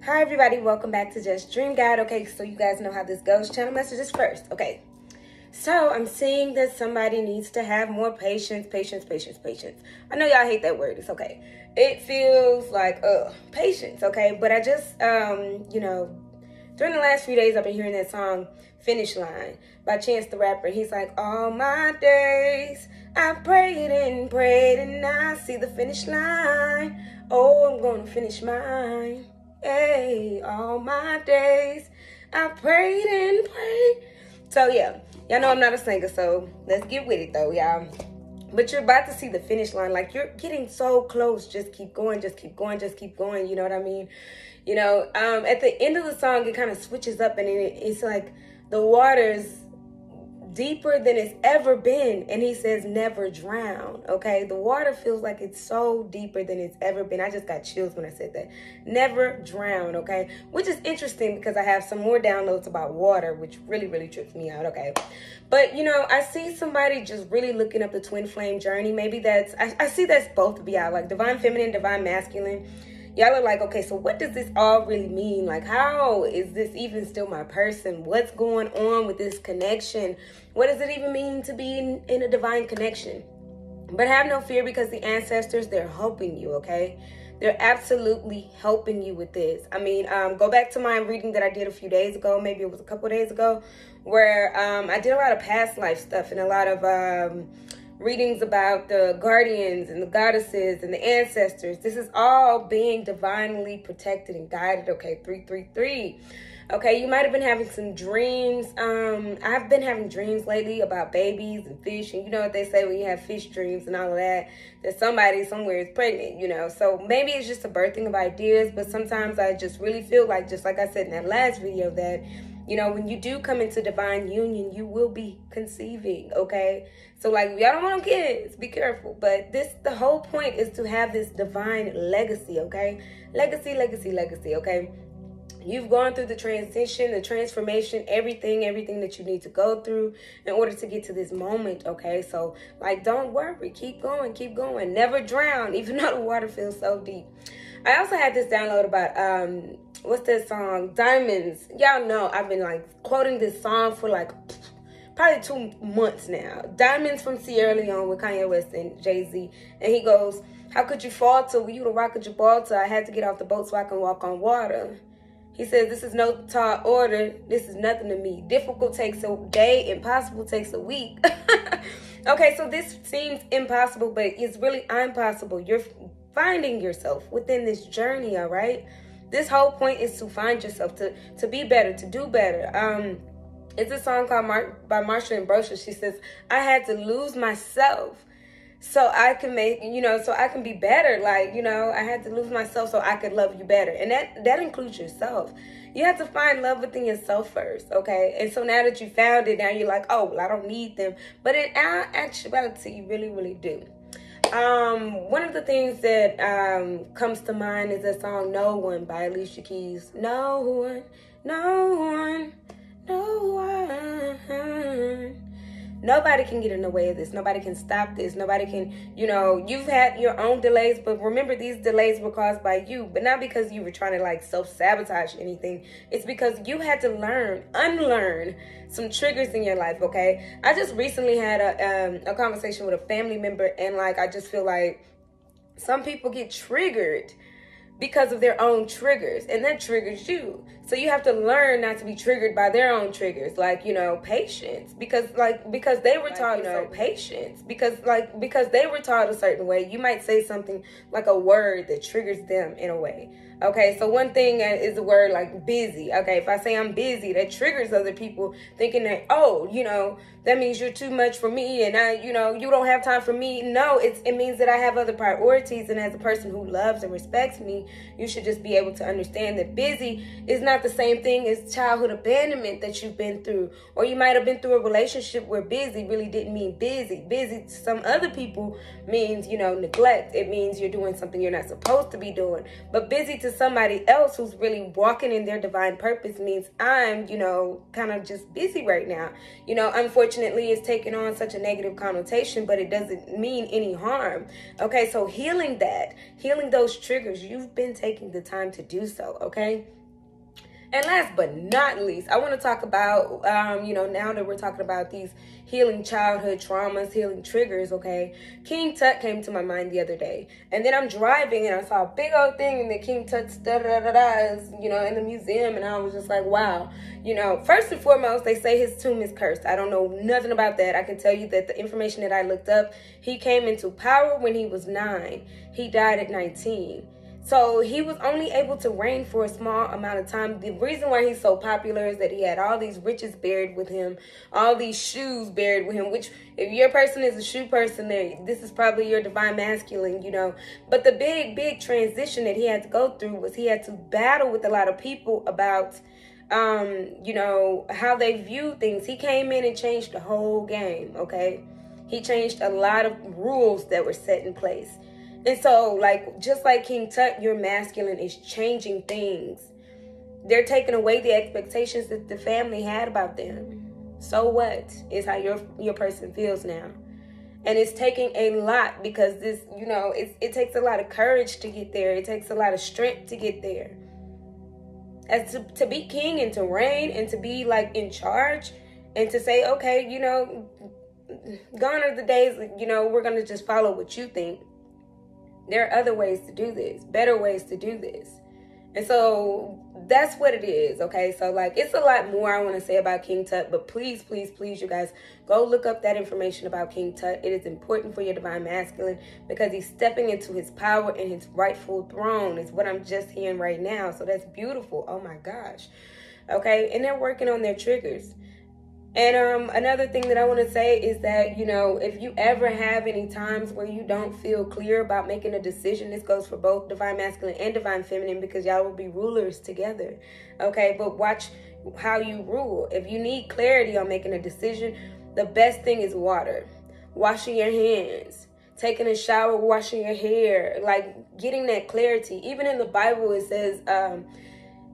Hi everybody, welcome back to Just Dream Guide. Okay, so you guys know how this goes. Channel messages first. Okay, so I'm seeing that somebody needs to have more patience. I know y'all hate that word. It's okay. It feels like patience. Okay, but I just during the last few days I've been hearing that song Finish Line by Chance the Rapper. He's like, all my days I prayed and I see the finish line. Oh, I'm gonna finish mine. Hey, all my days I prayed and prayed. So yeah, y'all know I'm not a singer, so let's get with it though, y'all. But you're about to see the finish line. Like, you're getting so close. Just keep going, just keep going, just keep going. You know what I mean? You know, at the end of the song, it kind of switches up, and it's like the water's deeper than it's ever been, and he says never drown. Okay, the water feels like it's so deeper than it's ever been. I just got chills when I said that. Never drown. Okay, which is interesting because I have some more downloads about water, which really trips me out. Okay, but you know, I see somebody just really looking up the twin flame journey. Maybe that's I see that's both to be out, like divine feminine, divine masculine. Y'all are like, okay, so what does this all really mean? Like, how is this even still my person? What's going on with this connection? What does it even mean to be in a divine connection? But have no fear, because the ancestors, they're helping you, okay? They're absolutely helping you with this. I mean, go back to my reading that I did a few days ago. Maybe it was a couple of days ago, where I did a lot of past life stuff and a lot of readings about the guardians and the goddesses and the ancestors. This is all being divinely protected and guided. Okay, 333. Okay, you might have been having some dreams. I've been having dreams lately about babies and fish, and you know what they say when you have fish dreams and all of that, that somebody somewhere is pregnant, you know. So maybe it's just a birthing of ideas, but sometimes I just really feel like, just like I said in that last video, that you know, when you do come into divine union, you will be conceiving, okay? So, like, y'all don't want kids, be careful. But the whole point is to have this divine legacy, okay? Legacy, okay? You've gone through the transition, the transformation, everything that you need to go through in order to get to this moment, okay? So, like, don't worry. Keep going. Never drown, even though the water feels so deep. I also had this download about, what's that song? Diamonds. Y'all know I've been, like, quoting this song for, like, probably 2 months now. Diamonds from Sierra Leone with Kanye West and Jay-Z. And he goes, how could you falter? Were you the rock of Gibraltar? I had to get off the boat so I can walk on water. He says, this is no tall order. This is nothing to me. Difficult takes a day. Impossible takes a week. Okay, so this seems impossible, but it's really impossible. You're finding yourself within this journey, all right? This whole point is to find yourself, to be better, to do better. It's a song called by Marsha Ambrosius. She says, I had to lose myself so I can make, you know, so I can be better. Like, you know, I had to lose myself so I could love you better. And that includes yourself. You have to find love within yourself first, okay? And so now that you found it, now you're like, oh, well, I don't need them. But in actuality, you really do. One of the things that comes to mind is the song No One by Alicia Keys. No one. Nobody can get in the way of this. Nobody can stop this. Nobody can, you know, you've had your own delays, but remember, these delays were caused by you, but not because you were trying to, like, self-sabotage anything. It's because you had to unlearn some triggers in your life, okay? I just recently had a conversation with a family member, and, like, I just feel like some people get triggered because of their own triggers, and that triggers you. So you have to learn not to be triggered by their own triggers, like, you know, patience, because they were taught, you know, patience, because they were taught a certain way. You might say something like a word that triggers them in a way. Okay, so one thing is the word like busy. Okay, if I say I'm busy, that triggers other people thinking that, oh, you know, that means you're too much for me, and you know, you don't have time for me. No, it means that I have other priorities, and as a person who loves and respects me, you should just be able to understand that busy is not the same thing as childhood abandonment that you've been through. Or you might have been through a relationship where busy really didn't mean busy. Busy to some other people means, you know, neglect. It means you're doing something you're not supposed to be doing. But busy to to somebody else who's really walking in their divine purpose means I'm, kind of just busy right now. Unfortunately, it's taken on such a negative connotation, but it doesn't mean any harm. Okay, so healing those triggers, you've been taking the time to do so, okay? And last but not least, I want to talk about, now that we're talking about these healing childhood traumas, healing triggers, okay? KingTut came to my mind the other day. And then I'm driving and I saw a big old thing in the KingTut's in the museum. And I was just like, wow. First and foremost, they say his tomb is cursed. I don't know nothing about that. I can tell you that the information that I looked up, he came into power when he was 9. He died at 19. So he was only able to reign for a small amount of time. The reason why he's so popular is that he had all these riches buried with him, all these shoes buried with him, which if your person is a shoe person, this is probably your divine masculine, But the big transition that he had to go through was he had to battle with a lot of people about, how they view things. He came in and changed the whole game, okay? He changed a lot of rules that were set in place. And so, just like KingTut, your masculine is changing things. They're taking away the expectations that the family had about them. So what is how your person feels now. And it's taking a lot because this, it takes a lot of courage to get there. It takes a lot of strength to get there. As to be king and to reign and to be in charge and to say, okay, gone are the days, we're going to just follow what you think. There are other ways to do this, better ways to do this. And so that's what it is, okay? So, it's a lot more I want to say about KingTut, but please, please, please, you guys, go look up that information about KingTut. It is important for your divine masculine because he's stepping into his power and his rightful throne is what I'm just hearing right now. So that's beautiful. Oh, my gosh. Okay? And they're working on their triggers. And another thing that I want to say is that, if you ever have any times where you don't feel clear about making a decision, this goes for both divine masculine and divine feminine because y'all will be rulers together. Okay, but watch how you rule. If you need clarity on making a decision, the best thing is water, washing your hands, taking a shower, washing your hair, getting that clarity. Even in the Bible, it says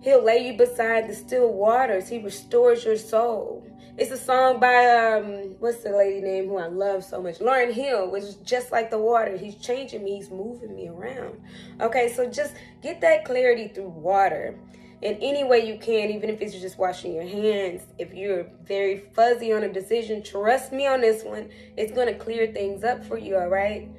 he'll lay you beside the still waters. He restores your soul. It's a song by, what's the lady name who I love so much? Lauryn Hill, which is just like the water. He's changing me. He's moving me around. Okay, so just get that clarity through water in any way you can, even if it's just washing your hands. If you're very fuzzy on a decision, trust me on this one. It's going to clear things up for you, all right?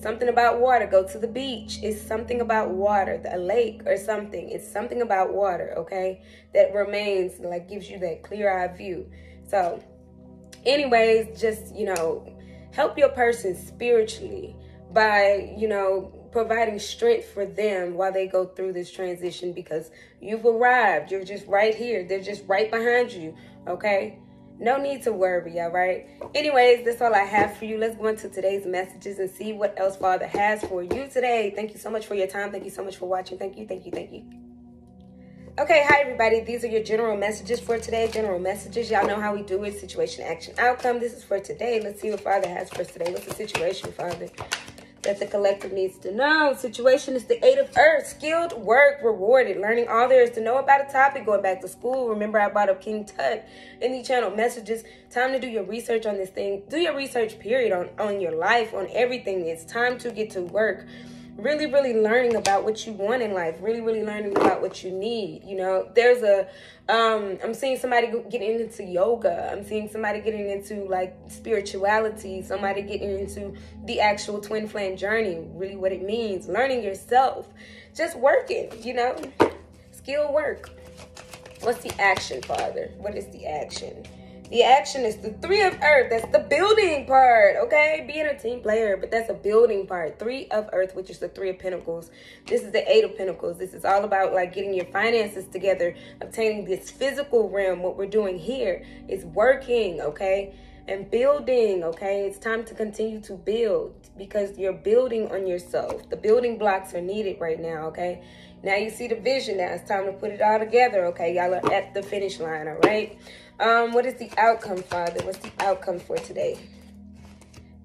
Something about water. Go to the beach. It's something about water, a lake or something. It's something about water, okay, that remains, gives you that clear-eyed view. So, anyways, just, help your person spiritually by, providing strength for them while they go through this transition because you've arrived. You're just right here. They're just right behind you, okay? No need to worry, all right? Anyways, that's all I have for you. Let's go into today's messages and see what else Father has for you today. Thank you so much for your time. Thank you so much for watching. Thank you, thank you, thank you. Okay, hi everybody. These are your general messages for today. General messages. Y'all know how we do it. Situation, action, outcome. This is for today. Let's see what Father has for us today. What's the situation, Father, that the collective needs to know? Situation is the 8 of Earth. Skilled, work, rewarded. Learning all there is to know about a topic. Going back to school. Remember, I brought up KingTut in the channel messages. Time to do your research on this thing. Do your research, period, on your life, on everything. It's time to get to work. Really, really learning about what you want in life. Really, really learning about what you need. There's I'm seeing somebody getting into yoga. I'm seeing somebody getting into spirituality. Somebody getting into the actual twin flame journey. Really what it means. Learning yourself. Just working, skill work. What's the action, Father? What is the action? The action is the 3 of Earth. That's the building part, okay? Being a team player, but that's a building part. 3 of Earth, which is the 3 of Pentacles. This is the 8 of Pentacles. This is all about getting your finances together, obtaining this physical realm. What we're doing here is working, okay? And building, okay? It's time to continue to build because you're building on yourself. The building blocks are needed right now, okay? Now you see the vision. Now it's time to put it all together, okay? Y'all are at the finish line, all right? What is the outcome, Father? What's the outcome for today?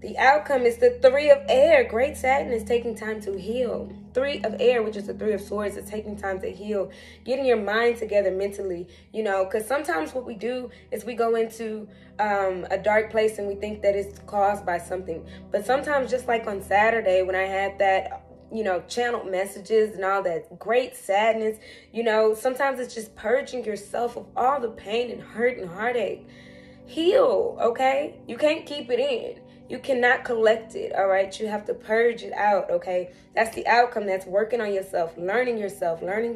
The outcome is the 3 of Air. Great sadness, taking time to heal. Three of Air, which is the Three of Swords, is taking time to heal, getting your mind together mentally, you know, because sometimes what we do is we go into a dark place and we think that it's caused by something. But sometimes, just like on Saturday when I had that, you know, channeled messages and all that great sadness, you know, sometimes it's just purging yourself of all the pain and hurt and heartache. Heal, okay? You can't keep it in. You cannot collect it, all right? You have to purge it out, okay? That's the outcome. That's working on yourself, learning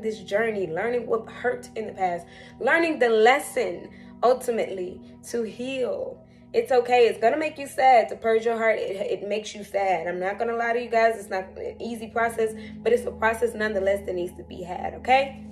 this journey, learning what hurt in the past, learning the lesson, ultimately, to heal. It's okay. It's going to make you sad to purge your heart. It makes you sad. I'm not going to lie to you guys. It's not an easy process, but it's a process nonetheless that needs to be had, okay?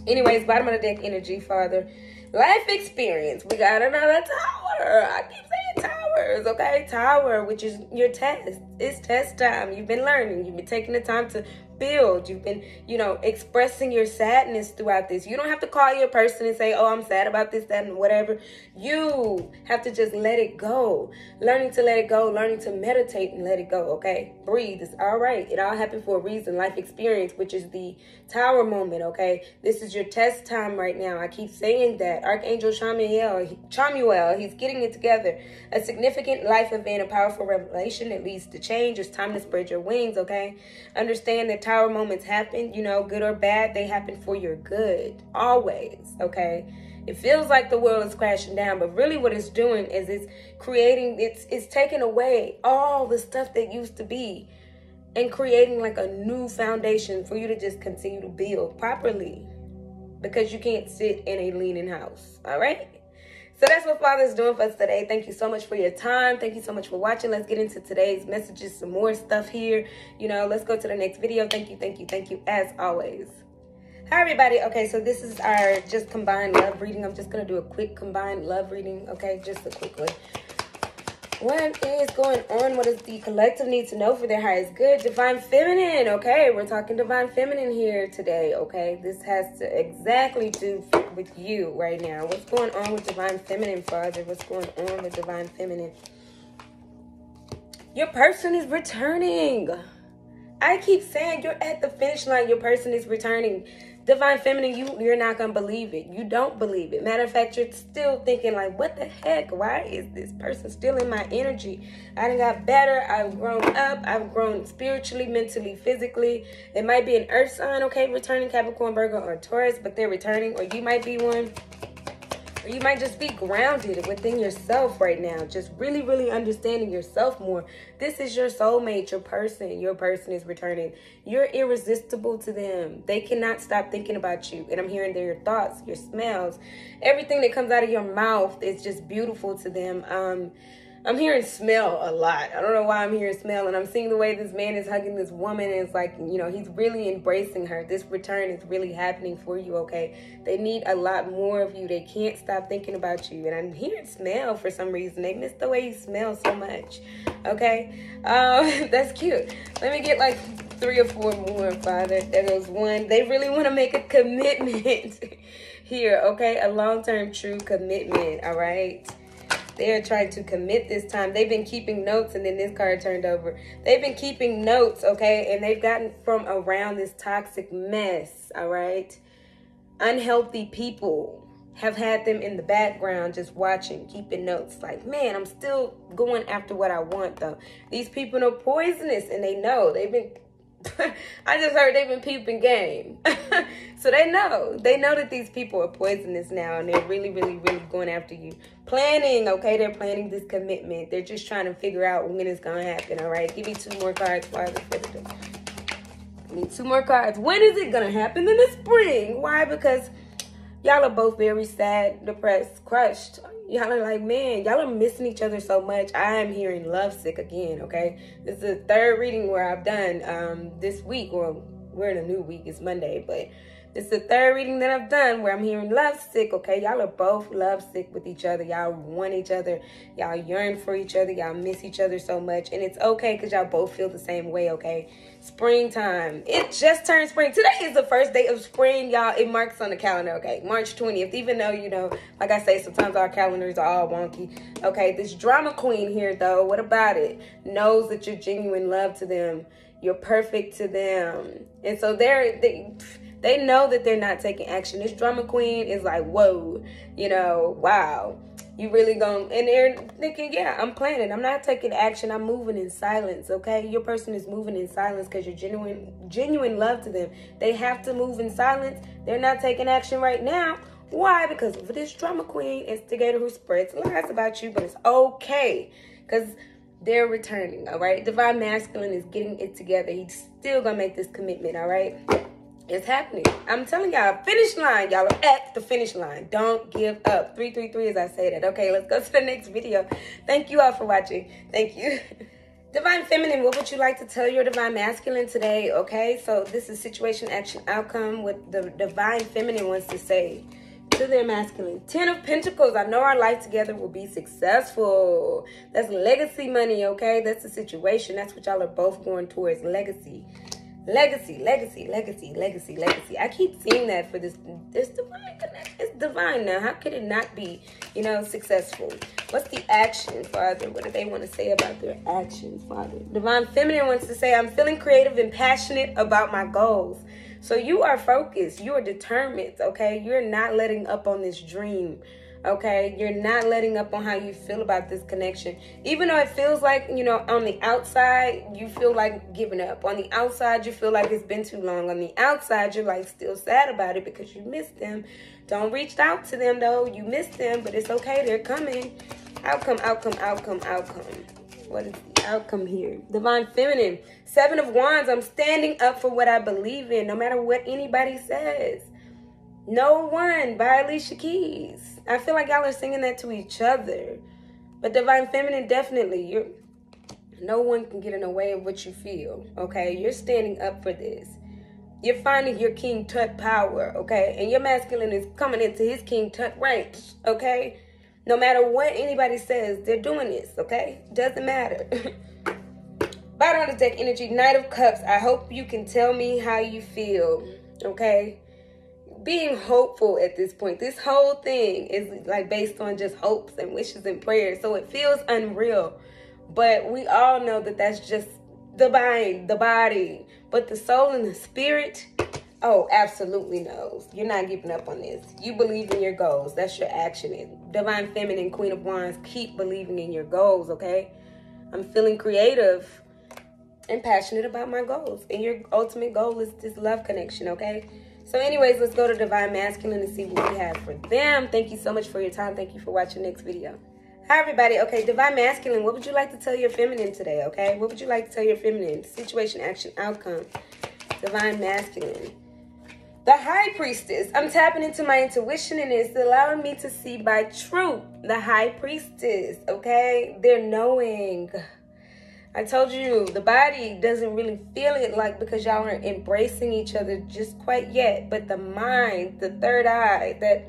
Anyways, bottom of the deck energy, Father. Life experience. We got another tower. I keep saying towers, okay? Tower, which is your test. It's test time. You've been learning. You've been taking the time to build. You've been, you know, expressing your sadness throughout this. You don't have to call your person and say, oh, I'm sad about this, that, and whatever. You have to just let it go. Learning to let it go. Learning to meditate and let it go, okay? Breathe. It's all right. It all happened for a reason. Life experience, which is the tower moment, okay? This is your test time right now. I keep saying that. Archangel Chamuel, he's getting it together. A significant life event, a powerful revelation that leads to change. It's time to spread your wings, okay? Understand that tower moments happen, you know, good or bad, they happen for your good. Always, okay? It feels like the world is crashing down, but really what it's doing is it's taking away all the stuff that used to be and creating like a new foundation for you to just continue to build properly, because you can't sit in a leaning house, all right? So that's what Father's doing for us today. Thank you so much for your time. Thank you so much for watching. Let's get into today's messages, some more stuff here. You know, let's go to the next video. Thank you, as always. Hi, everybody. Okay, so this is our just combined love reading. I'm just going to do a quick combined love reading, okay? Just a quick one. What is going on? What does the collective need to know for their highest good? Divine Feminine, okay? We're talking Divine Feminine here today, okay? This has to exactly do with you right now. What's going on with Divine Feminine, Father? What's going on with Divine Feminine? Your person is returning. I keep saying you're at the finish line. Your person is returning. Divine Feminine, you're not going to believe it. You don't believe it. Matter of fact, you're still thinking like, what the heck? Why is this person still in my energy? I done got better. I've grown up. I've grown spiritually, mentally, physically. It might be an earth sign, okay, returning, Capricorn, Virgo, or Taurus, but they're returning, or you might be one. Or you might just be grounded within yourself right now. Just really, really understanding yourself more. This is your soulmate, your person. Your person is returning. You're irresistible to them. They cannot stop thinking about you. And I'm hearing their thoughts, your smells. Everything that comes out of your mouth is just beautiful to them. I'm hearing smell a lot. I don't know why I'm hearing smell. And I'm seeing the way this man is hugging this woman. And it's like, you know, he's really embracing her. This return is really happening for you, okay? They need a lot more of you. They can't stop thinking about you. And I'm hearing smell for some reason. They miss the way you smell so much, okay? That's cute. Let me get like 3 or 4 more, Father. There goes one. They really want to make a commitment here, okay? A long-term true commitment, all right? They're trying to commit this time. They've been keeping notes, and then this card turned over. They've been keeping notes, okay? And they've gotten from around this toxic mess, all right? Unhealthy people have had them in the background just watching, keeping notes. Like, man, I'm still going after what I want, though. These people are poisonous, and they know. They've been... I just heard they've been peeping game. So they know that these people are poisonous now, and they're really, really, really going after you. Planning, okay? They're planning this commitment. They're just trying to figure out when it's going to happen, all right? Give me 2 more cards, Father. I need 2 more cards. When is it going to happen? In the spring. Why? Because y'all are both very sad, depressed, crushed. Y'all are like, man, y'all are missing each other so much. I am hearing lovesick again, okay? This is the 3rd reading where I've done this week. Well, we're in a new week. It's Monday, but this is the 3rd reading that I've done where I'm hearing lovesick, okay? Y'all are both lovesick with each other. Y'all want each other. Y'all yearn for each other. Y'all miss each other so much. And it's okay because y'all both feel the same way, okay? Springtime. It just turned spring. Today is the first day of spring, y'all. It marks on the calendar, okay? March 20th. Even though, you know, like I say, sometimes our calendars are all wonky. Okay, this drama queen here, though, what about it? Knows that you're genuine love to them. You're perfect to them. And so they know that they're not taking action. This drama queen is like, whoa, you know, wow. You really gonna, and they're thinking, yeah, I'm planning. I'm not taking action. I'm moving in silence, okay? Your person is moving in silence because you're genuine love to them. They have to move in silence. They're not taking action right now. Why? Because of this drama queen instigator who spreads lies about you, but it's okay because they're returning, all right? Divine masculine is getting it together. He's still gonna make this commitment, all right? It's happening. I'm telling y'all, finish line. Y'all are at the finish line. Don't give up. 333 as I say that. Okay, let's go to the next video. Thank you all for watching. Thank you. Divine feminine, what would you like to tell your divine masculine today? Okay, so this is situation, action, outcome. What the divine feminine wants to say to their masculine. 10 of Pentacles. I know our life together will be successful. That's legacy money, okay? That's the situation. That's what y'all are both going towards. Legacy. Legacy, legacy, legacy, legacy, legacy. I keep seeing that for this divine connection. It's divine now. How could it not be, you know, successful? What's the action, Father? What do they want to say about their actions, Father? Divine feminine wants to say, I'm feeling creative and passionate about my goals. So you are focused. You are determined, okay? You're not letting up on this dream. Okay, you're not letting up on how you feel about this connection. Even though it feels like, you know, on the outside, you feel like giving up. On the outside, you feel like it's been too long. On the outside, you're like still sad about it because you missed them. Don't reach out to them, though. You missed them, but it's okay. They're coming. Outcome, outcome, outcome, outcome. What is the outcome here? Divine feminine. 7 of Wands. I'm standing up for what I believe in, no matter what anybody says. No One by Alicia Keys. I feel like y'all are singing that to each other. But Divine Feminine, definitely, no one can get in the way of what you feel, okay? You're standing up for this. You're finding your KingTut power, okay? And your masculine is coming into his KingTut range, okay? No matter what anybody says, they're doing this, okay? Doesn't matter. Bottom of the deck energy, Knight of Cups. I hope you can tell me how you feel, okay? Being hopeful at this point. This whole thing is like based on just hopes and wishes and prayers. So it feels unreal. But we all know that that's just the mind, the body. But the soul and the spirit, oh, absolutely knows. You're not giving up on this. You believe in your goals. That's your action. Divine Feminine, Queen of Wands, keep believing in your goals, okay? I'm feeling creative and passionate about my goals. And your ultimate goal is this love connection, okay? So anyways, let's go to Divine Masculine and see what we have for them. Thank you so much for your time. Thank you for watching next video. Hi, everybody. Okay, Divine Masculine, what would you like to tell your feminine today, okay? What would you like to tell your feminine? Situation, action, outcome. Divine Masculine. The High Priestess. I'm tapping into my intuition and it's allowing me to see by truth. The High Priestess, okay? They're knowing. I told you, the body doesn't really feel it like because y'all aren't embracing each other just quite yet. But the mind, the third eye, that,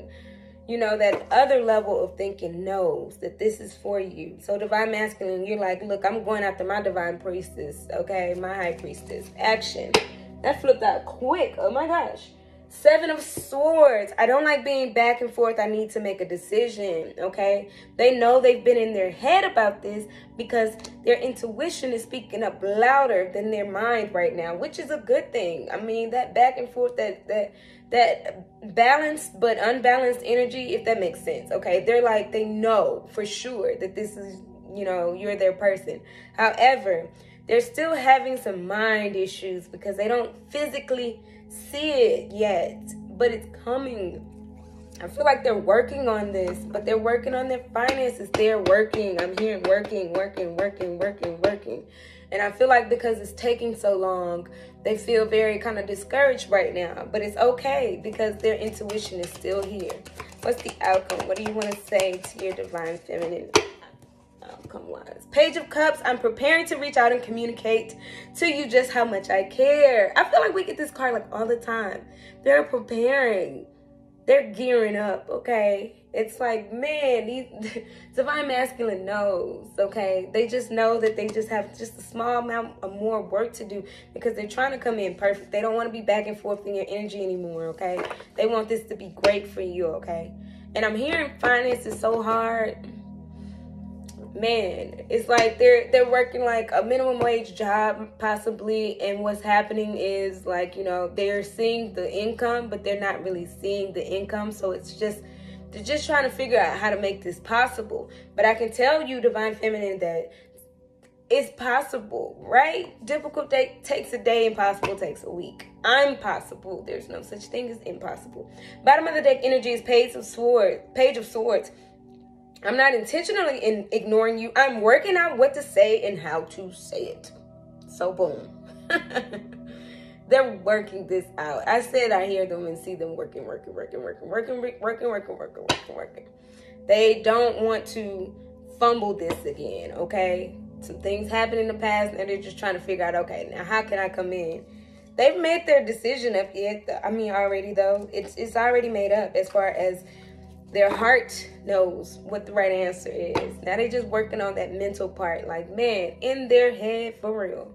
you know, that other level of thinking knows that this is for you. So Divine Masculine, you're like, look, I'm going after my Divine Priestess, okay? My High Priestess. Action. That flipped out quick. Oh my gosh. 7 of Swords. I don't like being back and forth. I need to make a decision, okay? They know they've been in their head about this because their intuition is speaking up louder than their mind right now, which is a good thing. I mean, that back and forth, that balanced but unbalanced energy, if that makes sense, okay? They're like, they know for sure that this is, you know, you're their person. However, they're still having some mind issues because they don't physically see it yet, but it's coming. I feel like they're working on this, but they're working on their finances. They're working. I'm hearing working. And I feel like because it's taking so long, they feel very kind of discouraged right now. But it's okay because their intuition is still here. What's the outcome? What do you want to say to your Divine Feminine? Outcome wise, Page of Cups. I'm preparing to reach out and communicate to you just how much I care. I feel like we get this card like all the time. They're preparing, they're gearing up, okay? It's like, man, these Divine Masculine knows, okay? They just know that they just have just a small amount of more work to do because they're trying to come in perfect. They don't want to be back and forth in your energy anymore, okay? They want this to be great for you, okay? And I'm hearing finances so hard. man, it's like they're working like a minimum wage job possibly, and what's happening is like, you know, they're seeing the income, but they're not really seeing the income. So it's just, they're just trying to figure out how to make this possible. But I can tell you, Divine Feminine, that it's possible, right? Difficult day takes a day, impossible takes a week. I'm possible. There's no such thing as impossible. Bottom of the deck energy is Page of Swords. I'm not intentionally ignoring you. I'm working out what to say and how to say it. So boom. They're working this out. I said I hear them and see them working. They don't want to fumble this again, okay? Some things happened in the past and they're just trying to figure out, okay, now how can I come in? They've made their decision up yet. I mean, already though. It's already made up as far as their heart knows what the right answer is. Now they just working on that mental part, like, man, in their head for real.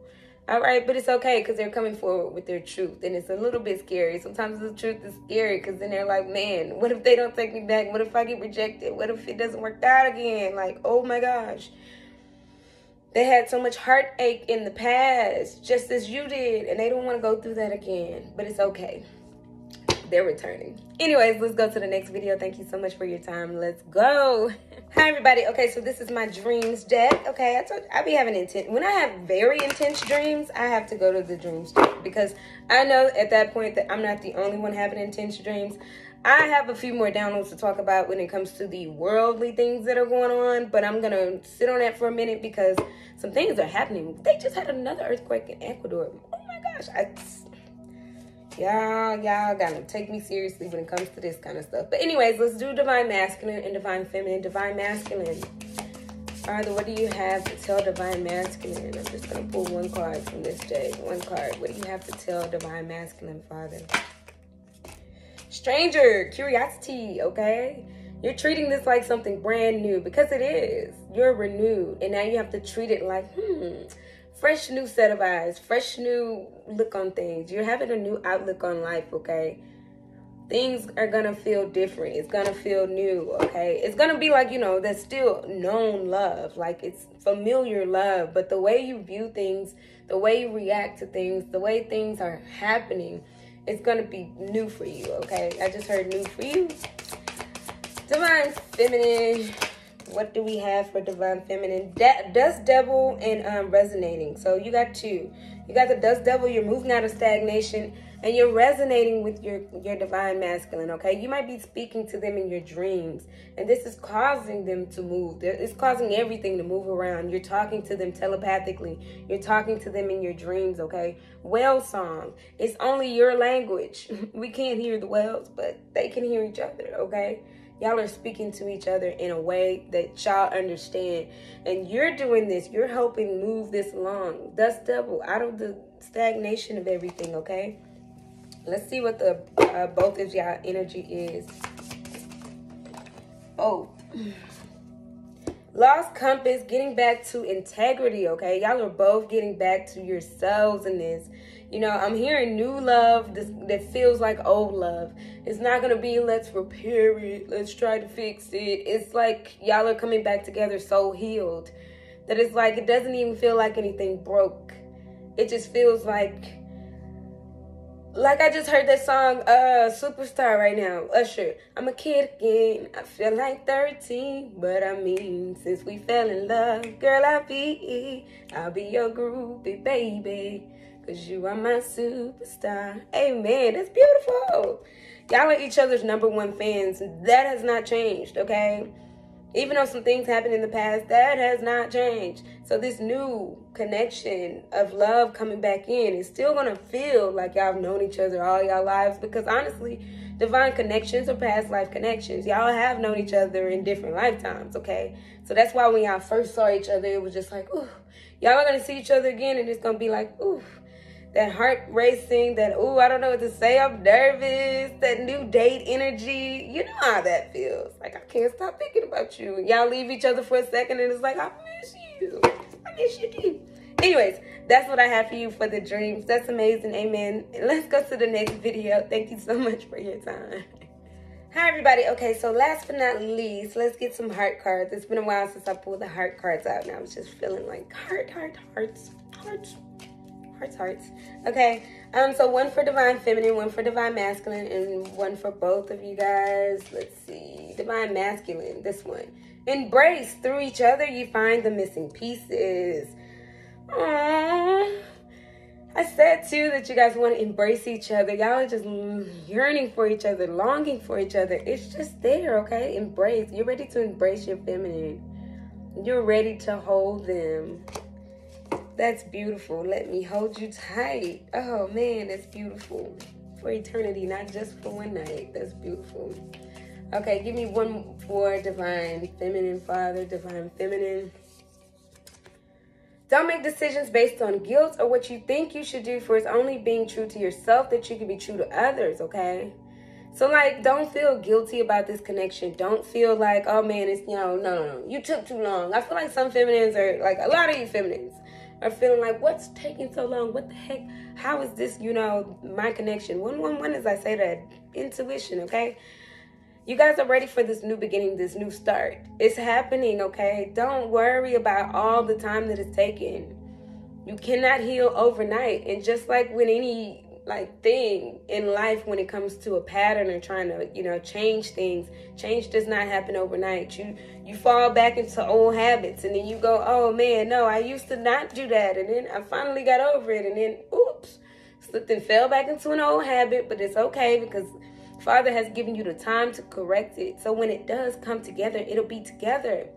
All right, but it's okay because they're coming forward with their truth, and it's a little bit scary. Sometimes the truth is scary because then they're like, man, what if they don't take me back? What if I get rejected? What if it doesn't work out again? Like, oh my gosh. They had so much heartache in the past, just as you did, and they don't want to go through that again, but it's okay. They're returning. Anyways, let's go to the next video. Thank you so much for your time. Let's go. Hi, everybody. Okay, so this is my dreams deck. Okay, I told you I be having intent. When I have very intense dreams, I have to go to the dreams deck because I know at that point that I'm not the only one having intense dreams. I have a few more downloads to talk about when it comes to the worldly things that are going on, but I'm going to sit on that for a minute because some things are happening. They just had another earthquake in Ecuador. Oh my gosh. Y'all gotta take me seriously when it comes to this kind of stuff. But anyways, let's do Divine Masculine and Divine Feminine. Divine Masculine. Father, what do you have to tell Divine Masculine? I'm just gonna pull one card from this deck. One card. What do you have to tell Divine Masculine, Father? Stranger, curiosity, okay? You're treating this like something brand new because it is. You're renewed, and now you have to treat it like, fresh new set of eyes, fresh new look on things. You're having a new outlook on life, okay? Things are gonna feel different. It's gonna feel new, okay? It's gonna be like, you know, that's still known love. Like, it's familiar love. But the way you view things, the way you react to things, the way things are happening, it's gonna be new for you, okay? I just heard new for you. Divine Feminine. What do we have for Divine Feminine? Dust Devil and resonating. So you got two. You got the Dust Devil. You're moving out of stagnation and you're resonating with your Divine Masculine, okay? You might be speaking to them in your dreams, and this is causing them to move. It's causing everything to move around. You're talking to them telepathically. You're talking to them in your dreams, okay? Whale song. It's only your language. We can't hear the whales, but they can hear each other, okay? Y'all are speaking to each other in a way that y'all understand. And you're doing this. You're helping move this along. Dust Devil, out of the stagnation of everything, okay? Let's see what the both of y'all energy is. Oh. Lost compass, getting back to integrity, okay? Y'all are both getting back to yourselves in this. You know, I'm hearing new love that feels like old love. It's not going to be, let's repair it, let's try to fix it. It's like y'all are coming back together so healed that it's like it doesn't even feel like anything broke. It just feels like I just heard that song, Superstar right now, Usher. I'm a kid again, I feel like 13, but I mean, since we fell in love, girl, I'll be your groupie, baby. Cause you are my superstar. Amen. That's beautiful. Y'all are each other's #1 fans. That has not changed, okay? Even though some things happened in the past, that has not changed. So this new connection of love coming back in is still going to feel like y'all have known each other all y'all lives. Because honestly, divine connections are past life connections. Y'all have known each other in different lifetimes, okay? So that's why when y'all first saw each other, it was just like, ooh. Y'all are going to see each other again and it's going to be like, ooh. That heart racing, that, ooh, I don't know what to say, I'm nervous, that new date energy. You know how that feels. Like, I can't stop thinking about you. And y'all leave each other for a second and it's like, I miss you. I miss you too. Anyways, that's what I have for you for the dreams. That's amazing. Amen. And let's go to the next video. Thank you so much for your time. Hi, everybody. Okay, so last but not least, let's get some heart cards. It's been a while since I pulled the heart cards out, and I was just feeling like hearts. Okay, so one for Divine Feminine, one for Divine Masculine, and one for both of you guys. Let's see. Divine Masculine, this one. Embrace. Through each other, you find the missing pieces. Aww. I said, too, that you guys want to embrace each other. Y'all are just yearning for each other, longing for each other. It's just there, okay? Embrace. You're ready to embrace your feminine. You're ready to hold them. That's beautiful. Let me hold you tight. Oh, man, that's beautiful. For eternity, not just for one night. That's beautiful. Okay, give me one for Divine Feminine, Father, Divine Feminine. Don't make decisions based on guilt or what you think you should do, for it's only being true to yourself that you can be true to others, okay? So, like, don't feel guilty about this connection. Don't feel like, oh, man, it's, no, you took too long. I feel like some feminines are, like, a lot of you feminines are feeling like, what's taking so long? What the heck? How is this, my connection? When as I say that, intuition, okay? You guys are ready for this new beginning, this new start. It's happening, okay? Don't worry about all the time that it's taking. You cannot heal overnight. And just like with any thing in life, when it comes to a pattern or trying to, change things, change does not happen overnight. You fall back into old habits, and then you go, oh man, no, I used to not do that. And then I finally got over it, and then oops, slipped and fell back into an old habit. But it's okay, because Father has given you the time to correct it. So when it does come together, it'll be together.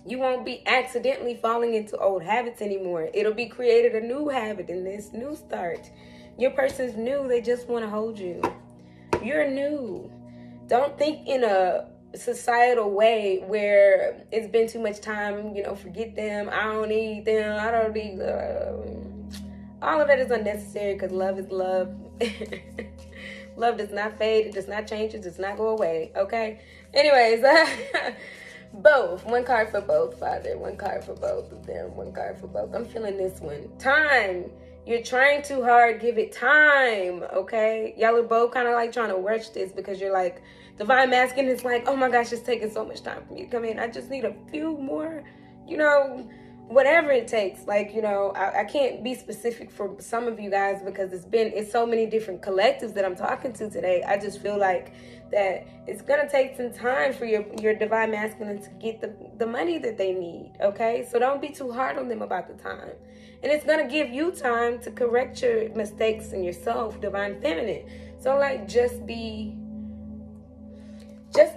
You won't be accidentally falling into old habits anymore. It'll be created a new habit in this new start. Your person's new. They just want to hold you. You're new. Don't think in a societal way where it's been too much time, forget them. I don't need them. I don't need all of that is unnecessary, because love is love. Love does not fade. It does not change. It does not go away. Okay? Anyways, both. One card for both, Father. One card for both of them. One card for both. I'm feeling this one. Time. You're trying too hard. Give it time. Okay? Y'all are both kind of like trying to rush this, because you're like, Divine Masculine is like, oh my gosh, it's taking so much time for me to come in. I just need a few more, whatever it takes. I can't be specific for some of you guys, because it's so many different collectives that I'm talking to today. I just feel like that it's going to take some time for your Divine Masculine to get the money that they need, okay? So don't be too hard on them about the time. And it's going to give you time to correct your mistakes in yourself, Divine Feminine. So, just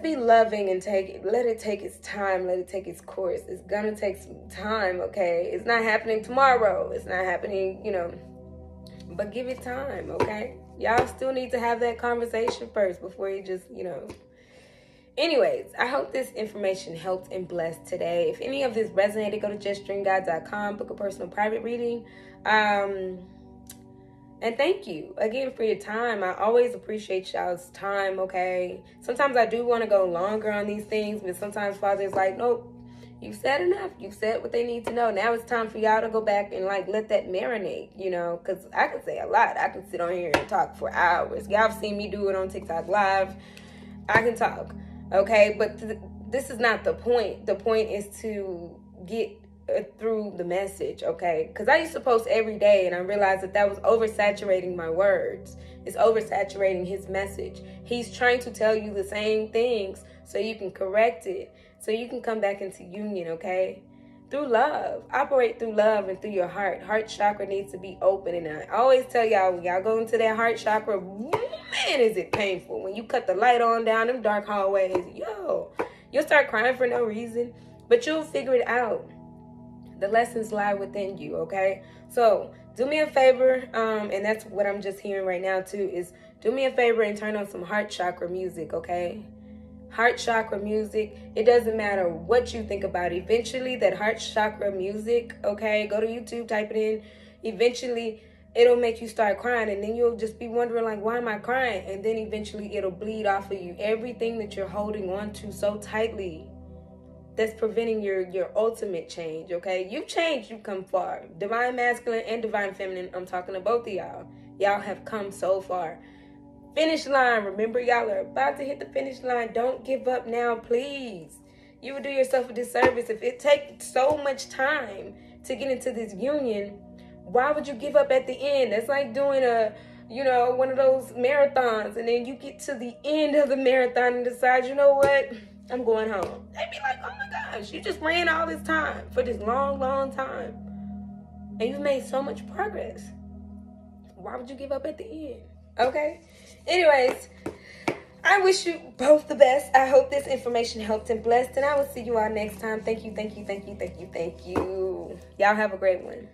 be loving and let it take its time. Let it take its course. It's going to take some time, okay? It's not happening tomorrow. It's not happening, but give it time, okay? Y'all still need to have that conversation first before you just, Anyways, I hope this information helped and blessed today. If any of this resonated, go to justdreamguide.com, book a personal private reading. And thank you again for your time. I always appreciate y'all's time, okay? Sometimes I do want to go longer on these things, but sometimes Father's like, nope, you've said enough. You've said what they need to know. Now it's time for y'all to go back and let that marinate, because I can say a lot. I can sit on here and talk for hours. Y'all have seen me do it on TikTok Live. I can talk, okay? But this is not the point. The point is to get through the message, okay? Because I used to post every day, and I realized that was oversaturating my words. It's oversaturating his message. He's trying to tell you the same things so you can correct it, so you can come back into union, okay? Through love. Operate through love and through your heart. Heart chakra needs to be open. And I always tell y'all, when y'all go into that heart chakra, man, is it painful. When you cut the light on down them dark hallways, you'll start crying for no reason, but you'll figure it out. The lessons lie within you, okay? So do me a favor, and that's what I'm just hearing right now too, is do me a favor and turn on some heart chakra music, okay? Heart chakra music. It doesn't matter what you think about. Eventually, that heart chakra music, okay? Go to YouTube, type it in. Eventually, it'll make you start crying, and then you'll just be wondering, why am I crying? And then eventually, it'll bleed off of you. Everything that you're holding on to so tightly, that's preventing your ultimate change, okay? You've changed, you've come far. Divine Masculine and Divine Feminine, I'm talking to both of y'all. Y'all have come so far. finish line. Remember, y'all are about to hit the finish line. Don't give up now, please. You would do yourself a disservice if it takes so much time to get into this union. Why would you give up at the end? That's like doing one of those marathons, and then you get to the end of the marathon and decide, you know what? I'm going home. They'd be like, oh my gosh, you just ran all this time for this long, long time. And you've made so much progress. Why would you give up at the end? Okay? Anyways, I wish you both the best. I hope this information helped and blessed, and I will see you all next time. Thank you, thank you, thank you, thank you, thank you. Y'all have a great one.